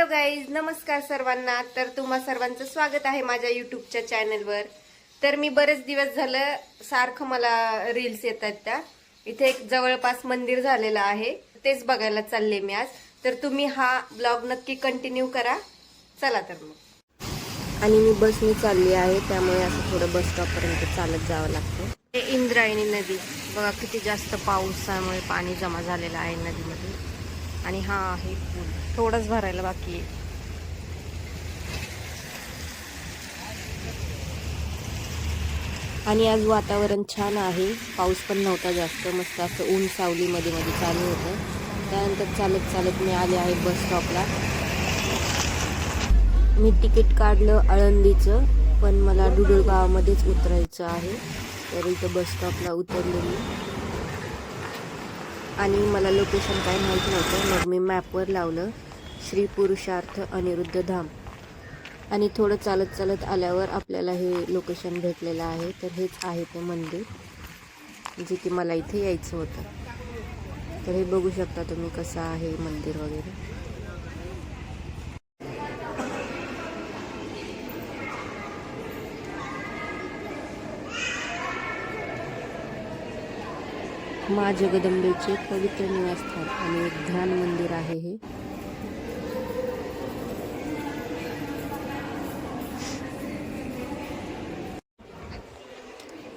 Guys, नमस्कार सर्वांना. तर तुम्हा सर्वांचं स्वागत आहे माझ्या युट्यूबच्या चॅनलवर. तर मी बरेच दिवस झालं सारखं मला रील्स येतात त्या इथे एक जवळपास मंदिर झालेलं आहे, तेच बघायला चालले मी आज. तर तुम्ही हा ब्लॉग नक्की कंटिन्यू करा. चला तर मग. आणि मी बसने चालली आहे, त्यामुळे असं थोडं बस स्टॉपपर्यंत चालत जावं लागतं. हे इंद्रायणी नदी बघा, किती जास्त पावसामुळे पाणी जमा झालेलं आहे नदीमध्ये. आणि हा आहे पूल, थोडंच भरायला बाकी आहे. आणि आज वातावरण छान आहे, पाऊस पण नव्हता जास्त, मस्त असं ऊन सावली मध्ये मध्ये चालू होतं. त्यानंतर चालत चालत मी आले आहे बस स्टॉपला. मी तिकीट काढलं आळंदीचं, पण मला डुडुळगावामध्येच उतरायचं आहे. तर इथं बस स्टॉपला उतरले मी, आणि मला लोकेशन काय माहीत नव्हतं. मग मी मॅपवर लावलं श्री पुरुषार्थ अनिरुद्ध धाम, आणि थोडं चालत चालत आल्यावर आपल्याला हे लोकेशन भेटलेलं आहे. तर हेच आहे ते मंदिर, जे की मला इथे यायचं होतं. तर हे बघू शकता तुम्ही कसं आहे मंदिर वगैरे. माँ जगदंबेचे पवित्र निवासस्थान आणि एक ध्यान मंदिर आहे हे.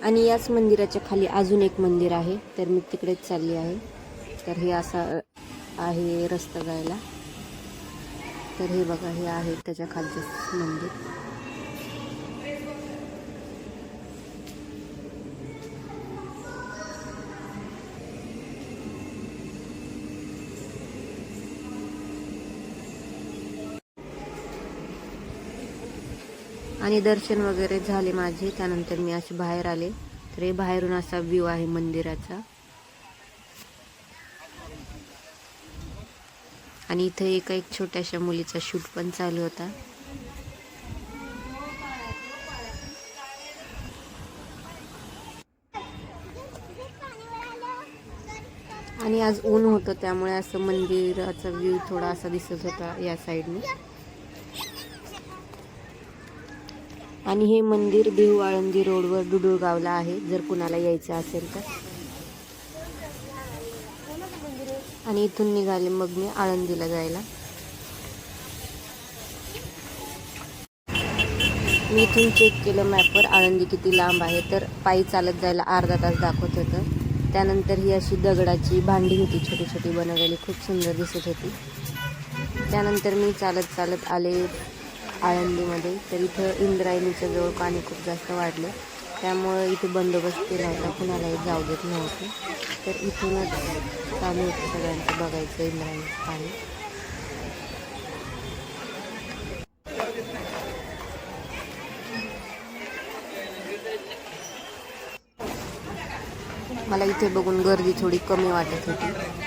आणि याच मंदिराच्या खाली अजून एक मंदिर आहे, तर मी तिकडेच चालली आहे. तर हे असं आहे रस्ता जायला. तर हे बघा, हे आहे त्याच्या खालचं मंदिर. आणि दर्शन वगैरे झाले माझे. त्यानंतर मी अशी बाहेर आले. तर हे बाहेरून असा व्ह्यू आहे मंदिराचा. आणि इथे एक छोट्याशा मुलीचा शूट पण चालू होता. आणि आज ऊन होतं, त्यामुळे असं मंदिराचा व्ह्यू थोडा असा दिसत होता या साईडने. आणि हे मंदिर देहू आळंदी रोडवर डुडुळगावला आहे, जर कुणाला यायचं असेल तर. आणि इथून निघाले मग मी आळंदीला जायला. मी इथून चेक केलं मॅपवर आळंदी किती लांब आहे, तर पायी चालत जायला अर्धा तास दाखवत होतं. त्यानंतर ही अशी दगडाची भांडी होती, छोटी छोटी बनवलेली, खूप सुंदर दिसत होती. त्यानंतर मी चालत चालत आले आळंदीमध्ये. तर इथं इंद्रायणीच्या जवळ पाणी खूप जास्त वाढलं, त्यामुळे इथे बंदोबस्त केला होता, कुणालाही जाऊ देत नव्हते. तर इथूनच चालू होतं सगळ्यांचं बघायचं इंद्रायणीचं पाणी. मला इथे बघून गर्दी थोडी कमी वाटत होती.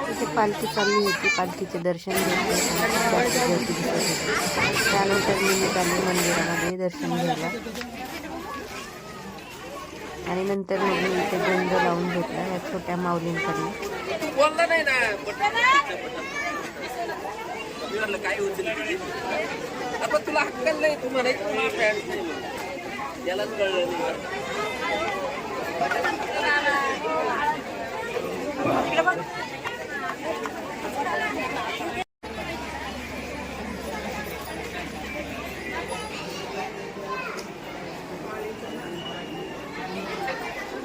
इथे पालखी चालली होती, पालखीचे दर्शन घेतले. त्यानंतर मी निघाले मंदिरामध्ये दर्शन घ्यायला. आणि नंतर मग मी इथे गंध लावून घेतला या छोट्या माऊलींकडनं. तुला हक्कल नाही, तुम्हाला त्यालाच कळलं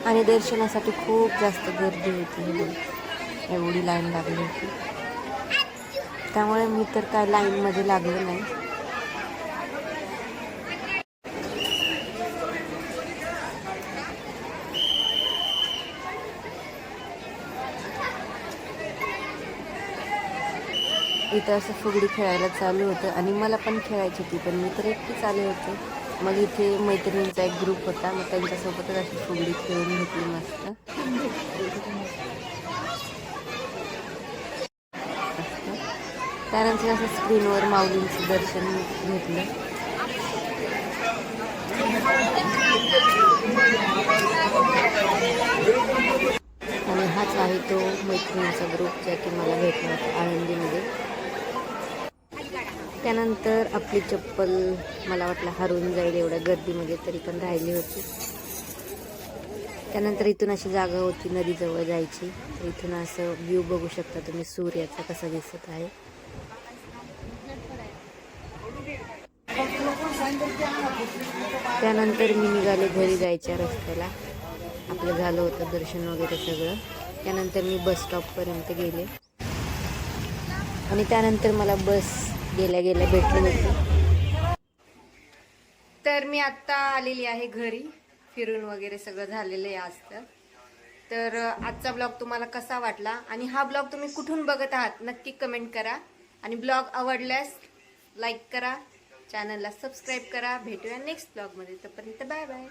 आणि दर्शनासाठी खूप जास्त गर्दी होती. एवढी लाईन लागली होती. त्यामुळे मी तर काय लाईनमध्ये लागलो नाही. इथं असं फुगडी खेळायला चालू होतं आणि मला पण खेळायची होती, पण मी तर एकटीच आले होते. मग इथे मैत्रिणींचा एक ग्रुप होता, मग त्यांच्यासोबतच अशी फुगडी खेळून घेतली मस्त. त्यानंतर असं स्क्रीनवर माऊलींचं दर्शन घेतलं. आणि हाच आहे तो मैत्रिणींचा ग्रुप ज्या की मला भेटला होता आळंदीमध्ये. त्यानंतर आपली चप्पल मला वाटलं हरवून जाईल एवढ्या गर्दीमध्ये, तरी पण राहिली होती. त्यानंतर इथून अशी जागा होती नदीजवळ जायची. तर इथून असं व्ह्यू बघू शकता तुम्ही सूर्याचा कसा दिसत आहे. त्यानंतर मी निघाले घरी जायच्या रस्त्याला. आपलं झालं होतं दर्शन वगैरे सगळं. त्यानंतर मी बस स्टॉपपर्यंत गेले आणि त्यानंतर मला बस गेल्या गेल्या भेटली होती. तर मी आत्ता आलेली आहे घरी. फिरून वगैरे सगळं झालेलं आहे आज. तर आजचा ब्लॉग तुम्हाला कसा वाटला आणि हा ब्लॉग तुम्ही कुठून बघत आहात नक्की कमेंट करा. आणि ब्लॉग आवडल्यास लाईक करा, चॅनलला सबस्क्राईब करा. भेटूया नेक्स्ट ब्लॉगमध्ये. तोपर्यंत बाय बाय.